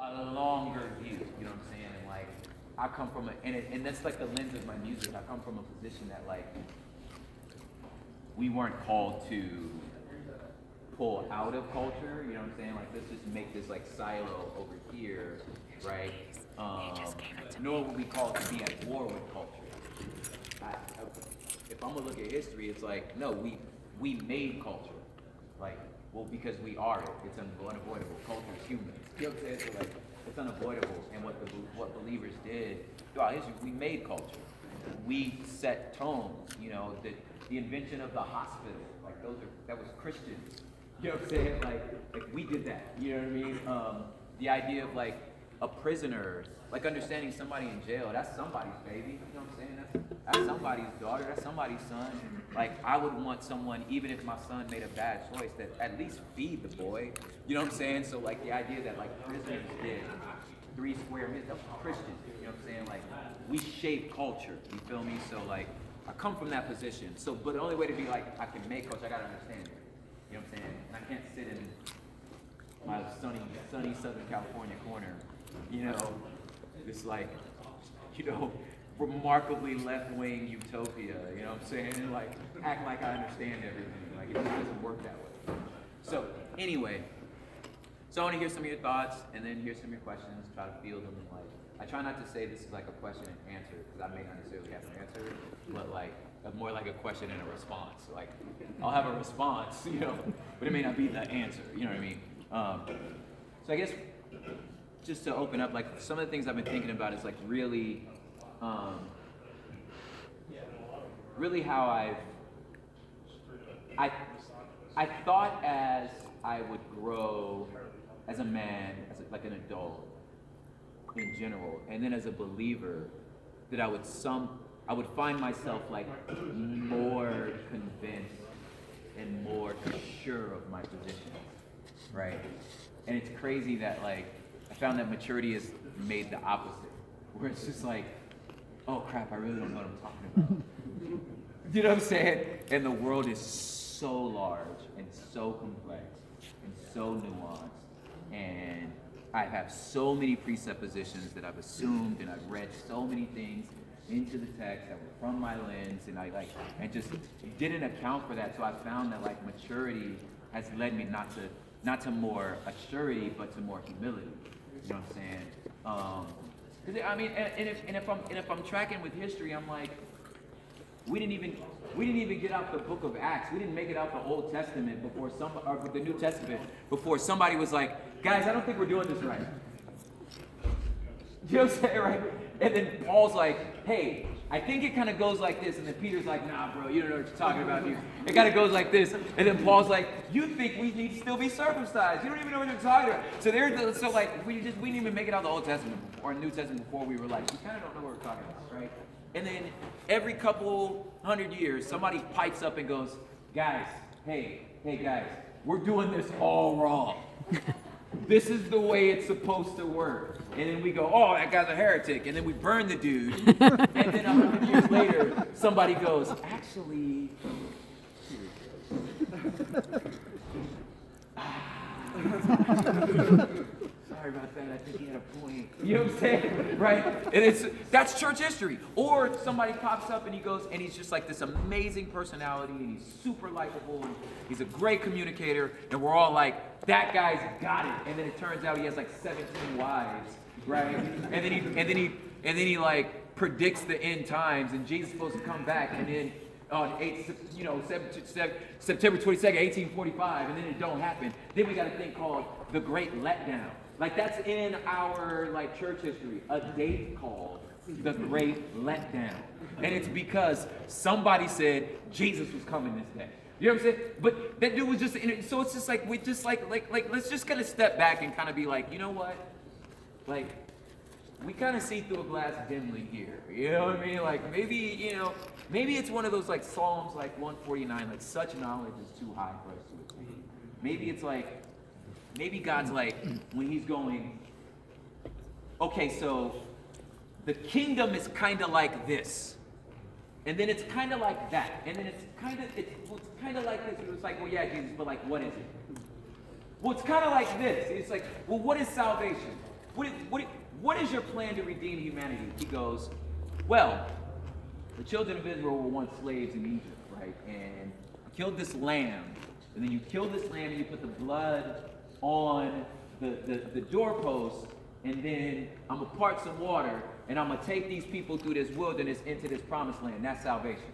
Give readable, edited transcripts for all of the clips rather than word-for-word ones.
a longer view, you know what I'm saying? And like, I come from and that's like the lens of my music. I come from a position that like, we weren't called to pull out of culture, you know what I'm saying? Like, let's just make this like silo over here, right? Nor were we called to be at war with culture. If I'm gonna look at history, it's like, no, we made culture. Like, well, because we are it. It's unavoidable. Culture is human. You know what I'm saying? So like, it's unavoidable. And what believers did throughout history, we made culture. We set tones. You know, the invention of the hospital, like that was Christians. You know what I'm saying? Like we did that. You know what I mean? The idea of like a prisoner, like understanding somebody in jail, that's somebody's baby. You know what I'm saying? That's somebody's daughter. That's somebody's son. Like, I would want someone, even if my son made a bad choice, that at least feed the boy. You know what I'm saying? So like the idea that like prisoners did 3 square meters of Christians. You know what I'm saying? Like, we shape culture. You feel me? So like, I come from that position. So, but the only way to be like, I can make culture, I gotta understand it. You know what I'm saying? And I can't sit in my sunny Southern California corner, you know, this like, you know, remarkably left-wing utopia, you know what I'm saying? And like, act like I understand everything. Like, it just doesn't work that way. So, anyway, so I want to hear some of your thoughts, and then hear some of your questions, try to field them. Like, I try not to say this is like a question and answer, because I may not necessarily have an answer, but like, more like a question and a response. Like, I'll have a response, you know, but it may not be the answer, you know what I mean? So I guess, just to open up, like, some of the things I've been thinking about is like really how I thought as I would grow as a man, like an adult in general, and then as a believer, that I would find myself like more convinced and more sure of my position, right? And it's crazy that like, I found that maturity has made the opposite, where it's just like, oh crap, I really don't know what I'm talking about. You know what I'm saying? And the world is so large and so complex and so nuanced, and I have so many presuppositions that I've assumed, and I've read so many things into the text that were from my lens, and and just didn't account for that. So I found that like maturity has led me not to more assurity, but to more humility. You know what I'm saying? I mean, and if I'm tracking with history, I'm like, we didn't even get out the book of Acts. We didn't make it out the Old Testament or the New Testament before somebody was like, guys, I don't think we're doing this right. You know what I'm saying, right? And then Paul's like, hey, I think it kind of goes like this. And then Peter's like, nah, bro, you don't know what you're talking about here. It kind of goes like this. And then Paul's like, you think we need to still be circumcised. You don't even know what you're talking about. So like, we didn't even make it out the Old Testament or New Testament before we were like, we kind of don't know what we're talking about, right? And then every couple 100 years, somebody pipes up and goes, guys, hey guys, we're doing this all wrong. This is the way it's supposed to work. And then we go, oh, that guy's a heretic. And then we burn the dude. And then 100 years later, somebody goes, actually, sorry about that, I think he had a point. You know what I'm saying? Right? And that's church history. Or somebody pops up and he goes, and he's just like this amazing personality, and he's super likable, and he's a great communicator, and we're all like, that guy's got it. And then it turns out he has like 17 wives, right? And then he like predicts the end times, and Jesus is supposed to come back, and then on September 22nd, 1845, and then it don't happen. Then we got a thing called the Great Letdown. Like, that's in our like church history, a date called the Great Letdown. And it's because somebody said Jesus was coming this day. You know what I'm saying? But that dude was just in it. So it's just like, we just like let's just kind of step back and kind of be like, you know what? Like, we kind of see through a glass dimly here. You know what I mean? Like, maybe it's one of those like Psalms like 149, like such knowledge is too high for us to attain. Maybe it's like, maybe God's like, when he's going, okay, so the kingdom is kind of like this. And then it's kind of like that. And then it's kind of like this. It was like, well, yeah, Jesus, but like, what is it? Well, it's kind of like this. It's like, well, what is salvation? what is your plan to redeem humanity? He goes, well, the children of Israel were once slaves in Egypt, right? And you killed this lamb, and then you kill this lamb and you put the blood on the doorpost, and then I'm gonna part some water, and I'm gonna take these people through this wilderness into this promised land. That's salvation.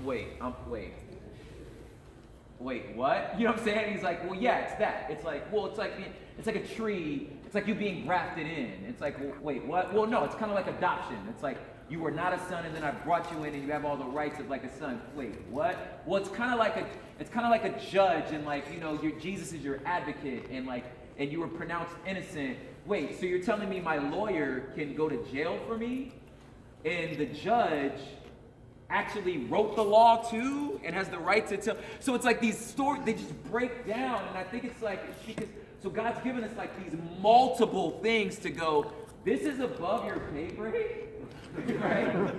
Wait, what? You know what I'm saying? He's like, well, yeah, it's that. It's like, well, it's like a tree. It's like you being grafted in. It's like, well, wait, what? Well, no, it's kind of like adoption. It's like you were not a son, and then I brought you in, and you have all the rights of like a son. Wait, what? Well, it's kind of like a judge, and like, you know, Jesus is your advocate, and you were pronounced innocent. Wait, so you're telling me my lawyer can go to jail for me, and the judge actually wrote the law too and has the right to tell. So it's like these stories, they just break down, and I think it's because so God's given us like these multiple things to go, this is above your pay grade, right?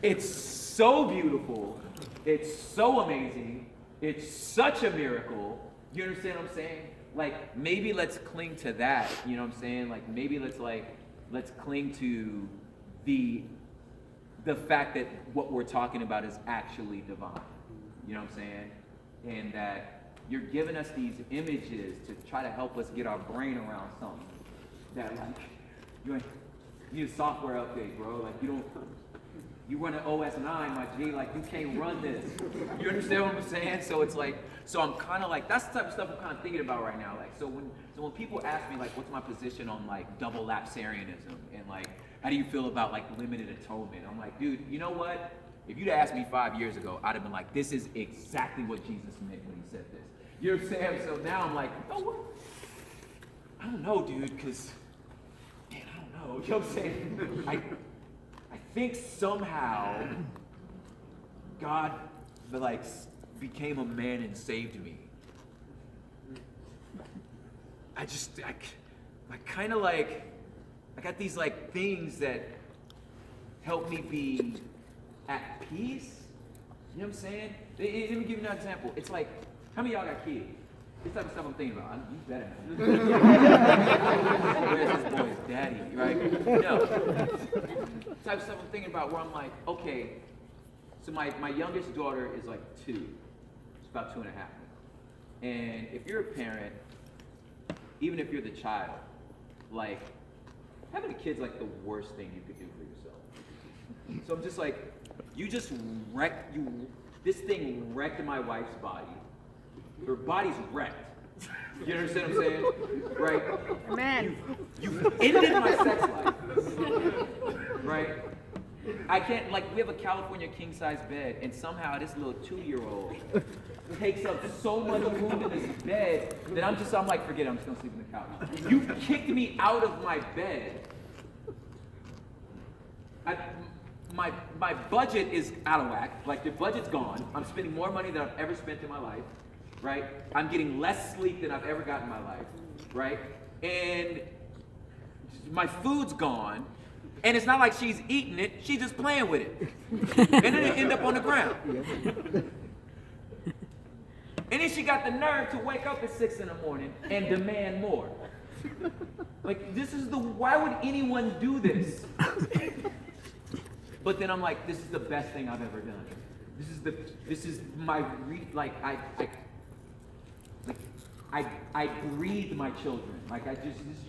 It's so beautiful, it's so amazing, it's such a miracle. You understand what I'm saying? Like, maybe let's cling to that, you know what I'm saying? Like, maybe let's cling to the fact that what we're talking about is actually divine. You know what I'm saying? And that you're giving us these images to try to help us get our brain around something. That like, you need a software update, bro. Like you run an OS 9, my G, like you can't run this. You understand what I'm saying? So it's like, so I'm kind of like, that's the type of stuff I'm kind of thinking about right now. Like, so when people ask me like, what's my position on like double lapsarianism and like, how do you feel about like limited atonement? I'm like, dude, you know what? If you'd asked me 5 years ago, I'd have been like, this is exactly what Jesus meant when he said this. You know what I'm saying? So now I'm like, you know what? I don't know, dude, because, man, I don't know. You know what I'm saying? I think somehow God like became a man and saved me. I kind of like, I got these like things that help me be at peace. You know what I'm saying? Let me give you an example. It's like, how many of y'all got kids? This type of stuff I'm thinking about. You better know. Where's this boy's daddy, right? No. This type of stuff I'm thinking about where I'm like, okay, so my youngest daughter is like 2. She's about 2.5. And if you're a parent, even if you're the child, like, having a kid's like the worst thing you could do for yourself. So I'm just like, this thing wrecked my wife's body. Her body's wrecked. You understand what I'm saying? Right? Man. You ended my sex life. Right? I can't, like, we have a California king-size bed, and somehow this little 2-year-old takes up so much room in this bed that I'm like, forget it, I'm just gonna sleep in the couch. You kicked me out of my bed. My budget is out of whack. Like, the budget's gone. I'm spending more money than I've ever spent in my life, right? I'm getting less sleep than I've ever gotten in my life, right? And my food's gone. And it's not like she's eating it, she's just playing with it. And then it end up on the ground. And then she got the nerve to wake up at 6 in the morning and demand more. Like, why would anyone do this? But then I'm like, this is the best thing I've ever done. I breathe my children. Like,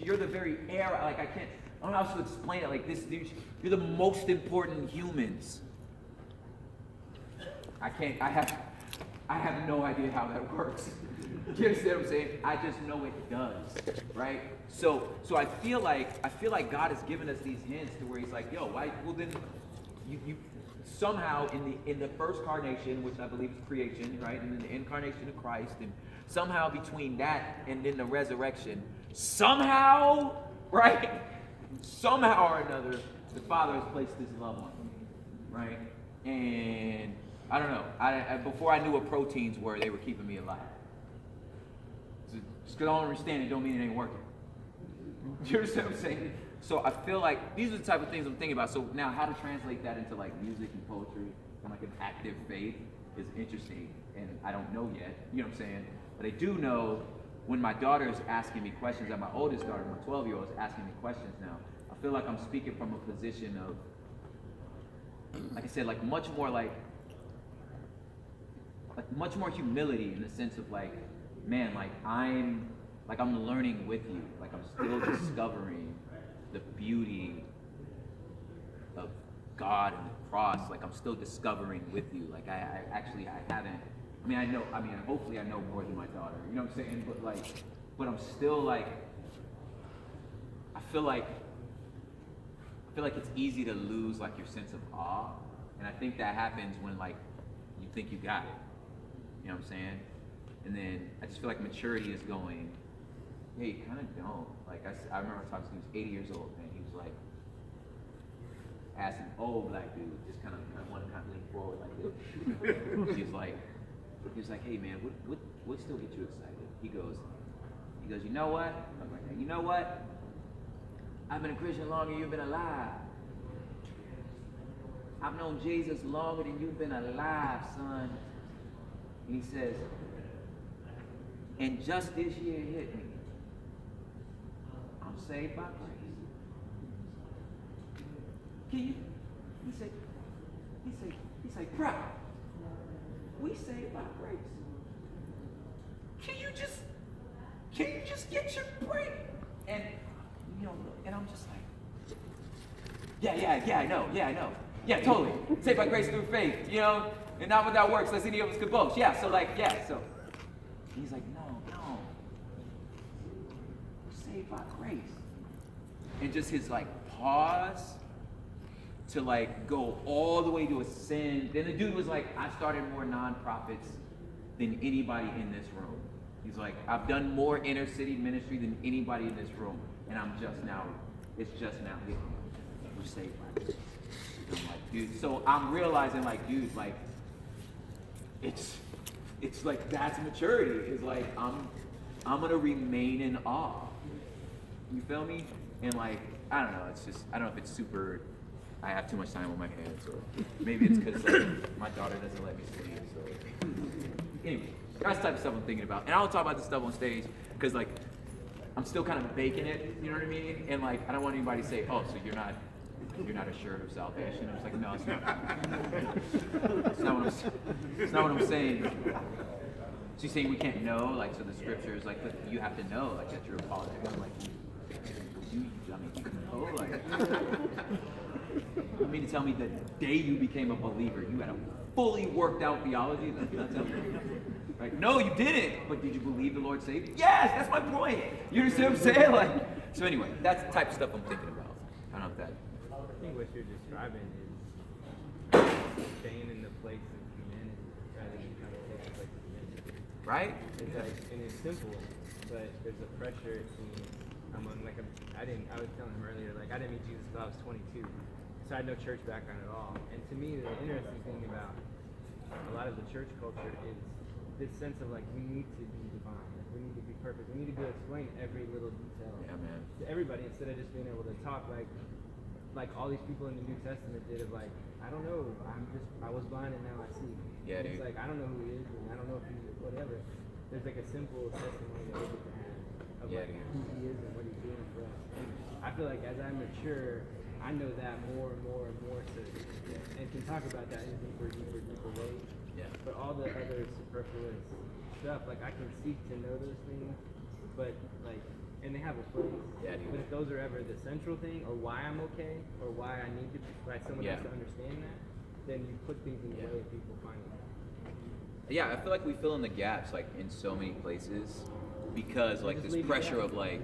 you're the very air, like, I don't know how to explain it. Like, you're the most important humans. I have no idea how that works. Do you understand what I'm saying? I just know it does, right? So I feel like God has given us these hints to where he's like, yo, why? Well, then you somehow in the first carnation, which I believe is creation, right, and then the incarnation of Christ, and somehow between that and then the resurrection, somehow, right, somehow or another, the Father has placed His love on me, right, and I don't know. Before I knew what proteins were, they were keeping me alive. So just because I don't understand it, don't mean it ain't working. Do you understand what I'm saying? So I feel like these are the type of things I'm thinking about. So now how to translate that into like music and poetry and like an active faith is interesting, and I don't know yet. You know what I'm saying? But I do know when my daughter is asking me questions, and my oldest daughter, my 12-year-old, is asking me questions now, I feel like I'm speaking from a position of, like I said, like much more humility, in the sense of like, man, like I'm learning with you. Like I'm still discovering the beauty of God and the cross. Like I'm still discovering with you. Like I haven't. Hopefully I know more than my daughter. You know what I'm saying? But I'm still like, I feel like it's easy to lose like your sense of awe, and I think that happens when like you think you got it. You know what I'm saying? And then I just feel like maturity is going, hey, you kind of don't. Like I remember talking to him, he was 80 years old, and he was like asking old black dude, just kind of want to lean forward like this. he was like, hey man, what still get you excited? He goes, you know what? I'm like, you know what? I've been a Christian longer than you've been alive. I've known Jesus longer than you've been alive, son. And he says, and just this year hit me. I'm saved by grace. Can you? He said, bro, we saved by grace. Can you just get your break? And and I'm just like, yeah, I know. Yeah, totally. Saved by grace through faith, and not without works, lest any of us could boast. Yeah, so. He's like, no. We're saved by grace. And just his like pause to like go all the way to ascend. Then the dude was like, I started more nonprofits than anybody in this room. He's like, I've done more inner city ministry than anybody in this room. And it's just now hitting me. We're saved by grace. I'm like, dude, so I'm realizing like, dude, like, it's like, that's maturity. It's like, I'm gonna remain in awe. You feel me? And like, I don't know, it's just, I don't know if it's super, I have too much time on my hands, or maybe it's because like, my daughter doesn't let me sleep, so. Anyway, that's the type of stuff I'm thinking about. And I don't talk about this stuff on stage, because like, I'm still kind of baking it, you know what I mean? And like, I don't want anybody to say, oh, so you're not assured of salvation. I was like, no, it's not. It's not what I'm saying. So you're saying we can't know, like, so the scripture is like, you have to know, like, that you're a apologetic. I'm like, you know, like, you mean to tell me the day you became a believer, you had a fully worked out theology? Like, you're not telling me. Right? No, you didn't. But did you believe the Lord saved you? Yes, that's my point. You understand what I'm saying? Like, so anyway, that's the type of stuff I'm thinking about. I don't know if that. I think what you're describing is staying in the place of humanity rather than trying to take the place of divinity. Right? It's like, and it's simple, but there's a pressure among like I was telling him earlier, like I didn't meet Jesus until I was 22, so I had no church background at all. And to me, the interesting thing about a lot of the church culture is this sense of like we need to be divine, like, we need to be perfect, we need to be able to explain every little detail to everybody instead of just being able to talk like all these people in the New Testament did of like, I don't know, I was blind and now I see. Yeah, it's dude. like I don't know who he is and I don't know if he's whatever. There's like a simple testimony that we get to have of like who he is and what he's doing for us. And I feel like as I mature, I know that more and more and more so, and can talk about that in deeper ways. Yeah. But all the other superfluous stuff, like I can seek to know those things, but like, and they have a place. Yeah, dude. But if those are ever the central thing, or why I'm okay, or why I need to, like someone else to understand that, then you put things in the way of people finding that. Yeah, I feel like we fill in the gaps like in so many places because like this pressure of like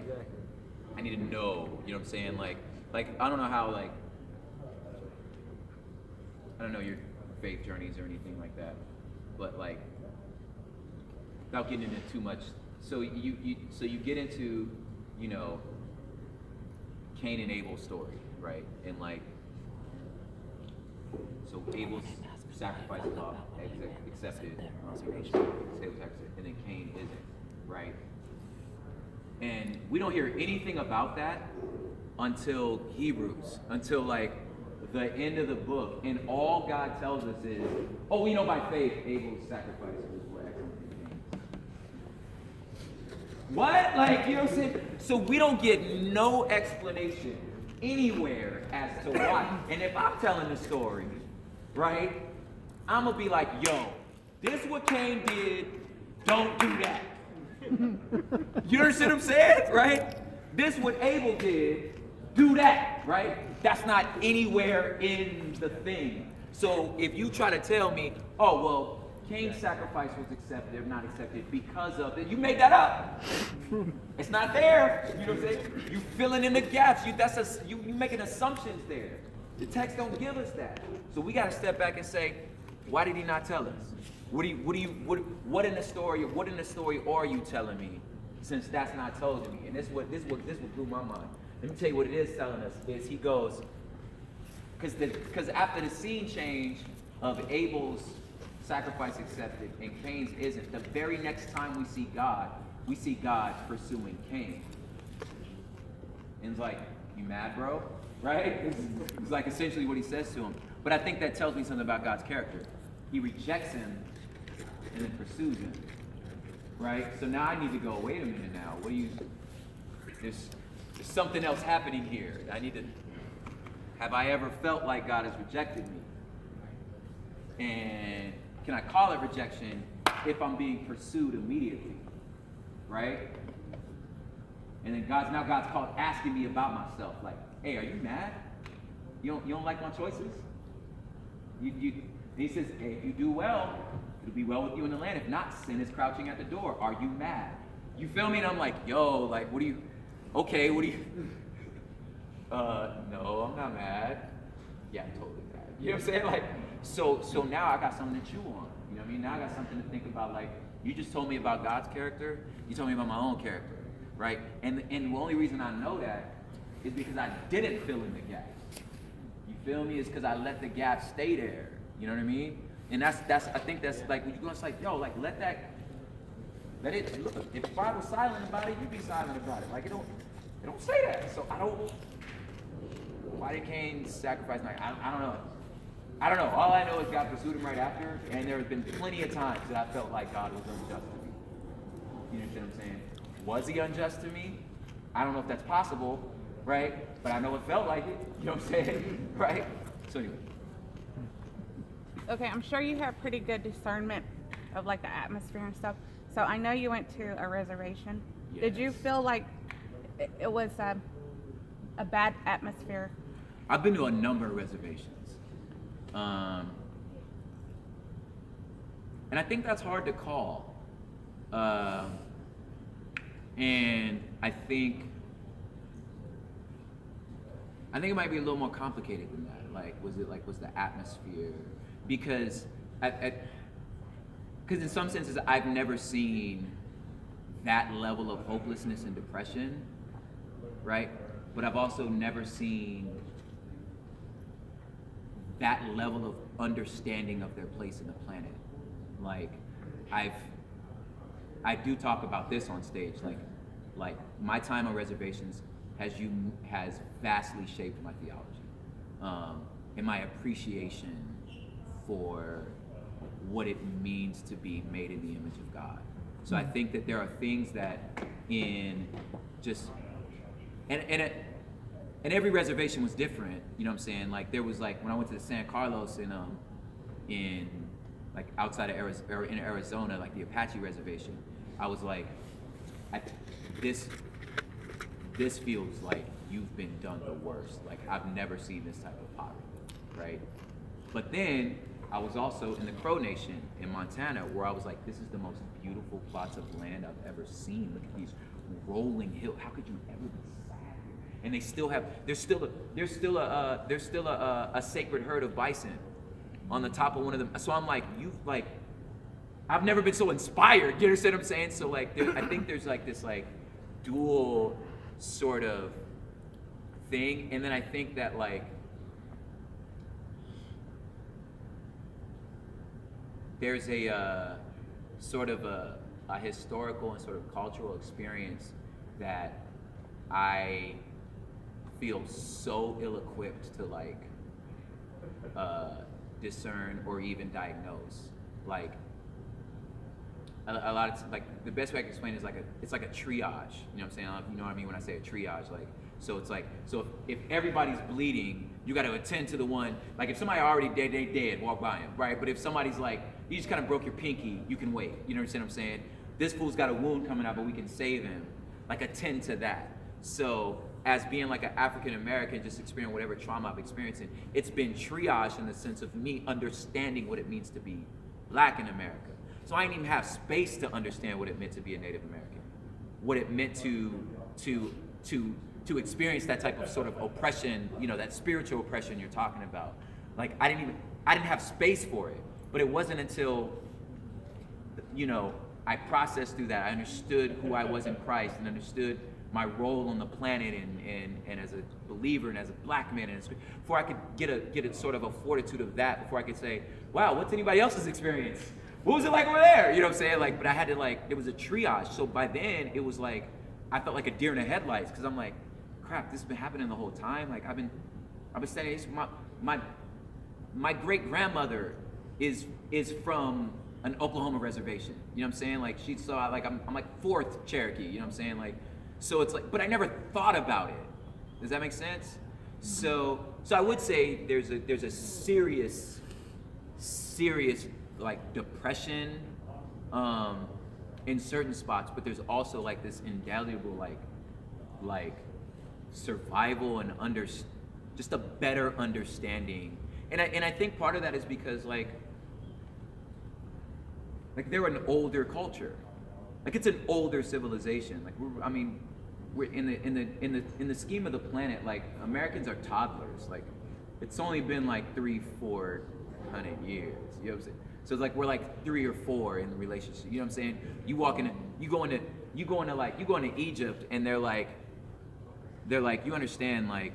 I need to know, you know what I'm saying? Like I don't know how like I don't know your faith journeys or anything like that, but like without getting into too much. So you get into, you know, Cain and Abel's story, right? And like so Abel's sacrifice is accepted, and then Cain isn't, right? And we don't hear anything about that until Hebrews, until like the end of the book, and all God tells us is, oh, we know by faith Abel's sacrifice was more excellent than Cain's. What? Like, you know what I'm saying? So we don't get no explanation anywhere as to why. And if I'm telling the story, right, I'm gonna be like, yo, this what Cain did, don't do that. You understand what I'm saying, right? This what Abel did, do that, right? That's not anywhere in the thing. So if you try to tell me, oh, well, Cain's sacrifice was accepted or not accepted because of it, you made that up. It's not there. You know what I'm saying? You filling in the gaps. You making assumptions there. The text don't give us that. So we got to step back and say, why did he not tell us? What in the story are you telling me, since that's not told to me? And this what blew my mind. Let me tell you what it is telling us. Is he goes, because after the scene change of Abel's sacrifice accepted and Cain's isn't, the very next time we see God pursuing Cain. And it's like, you mad, bro? Right? It's like essentially what he says to him. But I think that tells me something about God's character. He rejects him and then pursues him. Right? So now I need to go, wait a minute now. There's something else happening here. Have I ever felt like God has rejected me? And can I call it rejection if I'm being pursued immediately? Right? And then God's called asking me about myself. Like, hey, are you mad? You don't like my choices? He says, hey, if you do well, it'll be well with you in the land. If not, sin is crouching at the door. Are you mad? You feel me? And I'm like, yo, like, no, I'm not mad. Yeah, I'm totally mad. You know what I'm saying? Like, so now I got something to chew on. You know what I mean? Now I got something to think about. Like, you just told me about God's character. You told me about my own character, right? And the only reason I know that is because I didn't fill in the gaps. You feel me? It's because I let the gaps stay there. You know what I mean? And that's I think that's like when you go, it's like, yo, like let it look. If the Bible's silent about it, you be silent about it. Like it don't say that. So why did Cain sacrifice? Like I don't know. I don't know. All I know is God pursued him right after, and there have been plenty of times that I felt like God was unjust to me. You understand what I'm saying? Was he unjust to me? I don't know if that's possible, right? But I know it felt like it. You know what I'm saying? Right? So anyway. Okay, I'm sure you have pretty good discernment of like the atmosphere and stuff. So I know you went to a reservation. Yes. Did you feel like it was a bad atmosphere? I've been to a number of reservations. And I think that's hard to call. And I think it might be a little more complicated than that. Was the atmosphere? Because in some senses I've never seen that level of hopelessness and depression, right? But I've also never seen that level of understanding of their place in the planet. Like I do talk about this on stage. Like my time on reservations has vastly shaped my theology, and my appreciation for what it means to be made in the image of God. So I think that there are things that in just and every reservation was different. You know what I'm saying? Like there was like when I went to the San Carlos in like outside of Arizona, like the Apache reservation, I was like, this feels like you've been done the worst. Like I've never seen this type of poverty, right? But then I was also in the Crow Nation in Montana, where I was like, this is the most beautiful plots of land I've ever seen. Look at these rolling hills. How could you ever be sad here? And there's still a sacred herd of bison on the top of one of them. So I'm like, I've never been so inspired. You understand what I'm saying? So like, I think there's like this like dual sort of thing, and then I think that like there's a sort of a historical and sort of cultural experience that I feel so ill-equipped to like discern or even diagnose. Like a lot of like the best way I can explain it is it's like a triage. You know what I'm saying? You know what I mean when I say a triage? Like so it's like so if everybody's bleeding, you got to attend to the one. Like if somebody already dead, they dead, walk by him, right? But if somebody's like you just kind of broke your pinky, you can wait. You know what I'm saying? This fool's got a wound coming out, but we can save him. Like attend to that. So as being like an African American, just experiencing whatever trauma I'm experiencing, it's been triaged in the sense of me understanding what it means to be black in America. So I didn't even have space to understand what it meant to be a Native American, what it meant to experience that type of sort of oppression, you know, that spiritual oppression you're talking about. Like I didn't have space for it. But it wasn't until, you know, I processed through that, I understood who I was in Christ and understood my role on the planet and as a believer and as a black man, and before I could get a sort of a fortitude of that, before I could say, wow, what's anybody else's experience? What was it like over there? You know what I'm saying? Like, but I had to like, it was a triage. So by then it was like, I felt like a deer in the headlights because I'm like, crap, this has been happening the whole time. Like I've been studying this. My great grandmother is from an Oklahoma reservation. You know what I'm saying? Like she saw like I'm like fourth Cherokee. You know what I'm saying? Like so it's like, but I never thought about it. Does that make sense? So I would say there's a serious like depression in certain spots, but there's also like this indelible like survival and just a better understanding. And I think part of that is because like they're an older culture, like it's an older civilization. Like we're in the scheme of the planet. Like Americans are toddlers. Like it's only been like 300-400 years. You know what I'm saying? So it's like we're like 3 or 4 in the relationship. You know what I'm saying? You go into Egypt, and they're like you understand like.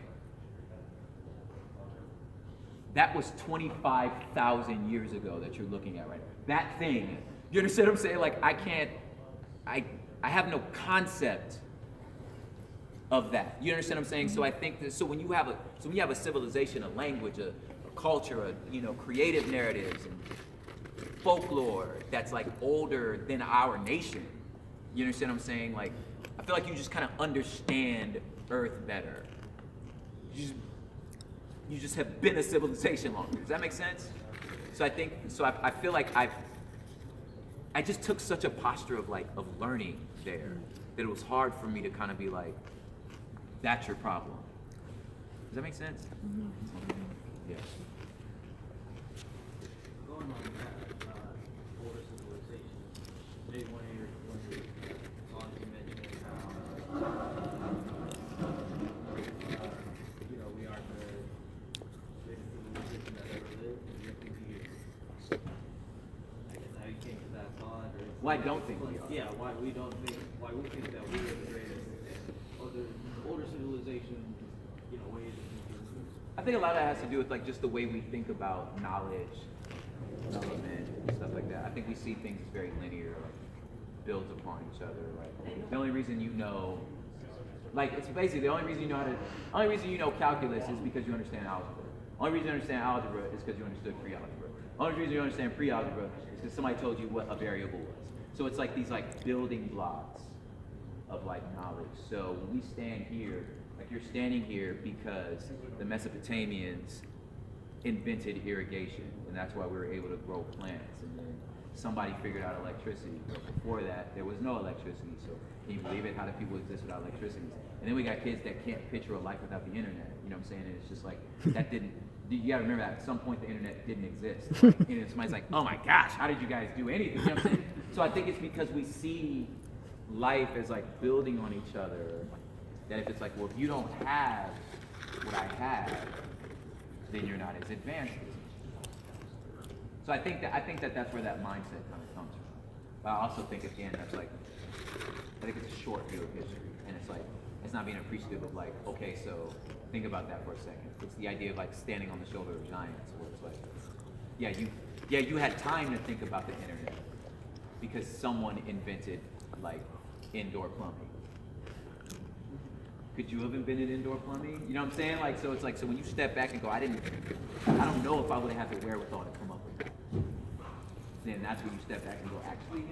That was 25,000 years ago that you're looking at right now. That thing, you understand what I'm saying? Like I have no concept of that. You understand what I'm saying? So I think that, when you have a civilization, a language, a culture, creative narratives and folklore that's like older than our nation. You understand what I'm saying? Like I feel like you just kind of understand Earth better. You just have been a civilization longer. Does that make sense? So I feel like I just took such a posture of learning there that it was hard for me to kind of be like, that's your problem. Does that make sense? Mm-hmm. Yes. Going on that older civilization, maybe one of your songs you mentioned how we are the greatest civilization that ever lived, and yet we I guess how you came to that thought, or Well, I don't think we are. Yeah, why we think that we are the greatest. Other older civilization, ways of thinking. I think a lot of that has to do with just the way we think about knowledge, development, and stuff like that. I think we see things as very linear, builds upon each other. The only reason it's basically the only reason you know calculus is because you understand algebra. The only reason you understand algebra is because you understood pre-algebra. The only reason you understand pre-algebra is because somebody told you what a variable was. So it's like these building blocks of knowledge. So when we stand here, you're standing here because the Mesopotamians invented irrigation, and that's why we were able to grow plants. And then somebody figured out electricity. But before that, there was no electricity. So can you believe it? How do people exist without electricity? And then we got kids that can't picture a life without the internet. You know what I'm saying? And it's just that didn't. You gotta remember that at some point the internet didn't exist. And somebody's like, oh my gosh, how did you guys do anything? You know what I'm saying? So I think it's because we see life as building on each other. That if it's well, if you don't have what I have, then you're not as advanced as me. So I think that that's where that mindset kind of comes from. But I also think again that's I think it's a short view of history, and it's not being appreciative of okay, so think about that for a second. It's the idea of standing on the shoulder of giants, where it's you had time to think about the internet because someone invented indoor plumbing. Could you have invented indoor plumbing? You know what I'm saying? So it's so when you step back and go, I don't know if I would have had the wherewithal to come up with that. then that's when you step back and go, actually,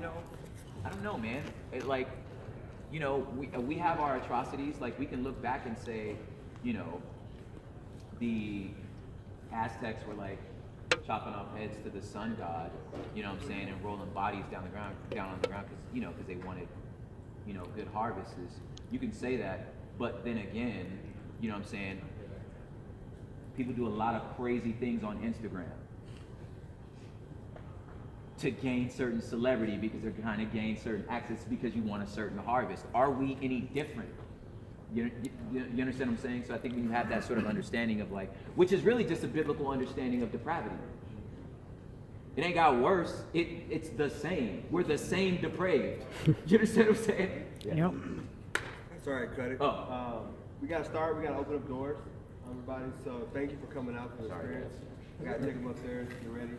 I don't know, man. It, like, we have our atrocities. Like, we can look back and say, the Aztecs were like chopping off heads to the sun god, you know what I'm saying, and rolling bodies down on the ground, because they wanted, good harvests. You can say that, but then again, you know what I'm saying, people do a lot of crazy things on Instagram to gain certain celebrity because they're trying to gain certain access because you want a certain harvest. Are we any different? You understand what I'm saying? So I think when you have that sort of understanding of like, which is really just a biblical understanding of depravity. It ain't got worse. It's the same. We're the same depraved. You understand what I'm saying? Yep. Sorry, cut it. We got to start. We got to open up doors, everybody. So thank you for coming out for the experience. We got to take them upstairs. Get ready.